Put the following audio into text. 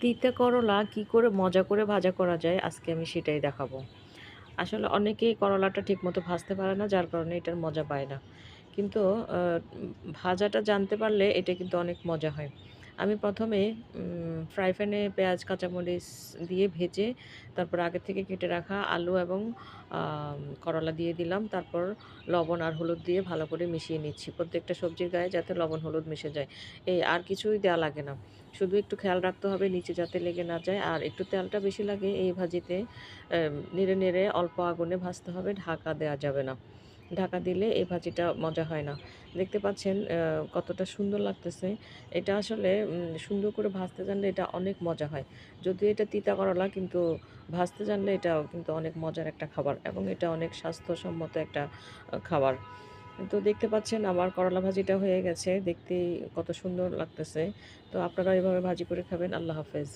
তিতা করলা কি করে মজা করে ভাজা করা যায় আজকে আমি সেটাই দেখাবো। আসলে অনেকেই করলাটা ঠিকমতো ভাজতে পারে না, যার কারণে এটার মজা পায় না। কিন্তু ভাজাটা জানতে পারলে এটা কিন্তু অনেক মজা হয়। আমি ১ম এ ফ্রাই প্যানে পেঁয়াজ, কাঁচামরিচ দিয়ে ভেজে তারপর আগে থেকে কেটে রাখা আলু এবং করলা দিয়ে দিলাম। তারপর লবণ আর হলুদ দিয়ে ভালো করে মিশিয়ে নিচ্ছি। প্রত্যেকটা সবজির গায়ে যাতে লবণ, হলুদ মিশে যায়। আর কিছুই দেয়া লাগে না। শুধু একটু খেয়াল রাখতে হবে নিচে যাতে লেগে না যায়। আর একটু তেলটা বেশি লাগে এই ভাজিতে। নেড়ে, নেড়ে অল্প আগুনে ভাজতে হবে, ঢাকা দেয়া যাবে না। ঢাকা দিলে এই ভাজিটা মজা হয় না। দেখতে পাচ্ছেন কতটা সুন্দর লাগতেছে। এটা আসলে সুন্দর করে ভাজতে জানলে এটা অনেক মজা হয়। যদিও এটা তিতা করলা, কিন্তু ভাজতে জানলে এটাও কিন্তু অনেক মজার একটা খাবার এবং এটা অনেক স্বাস্থ্যসম্মত একটা খাবার। তো দেখতে পাচ্ছেন আমার করলা ভাজিটা হয়ে গেছে। দেখতেই কত সুন্দর লাগতেছে। তো আপনারাও এভাবে ভাজি করে খাবেন। আল্লাহ হাফেজ।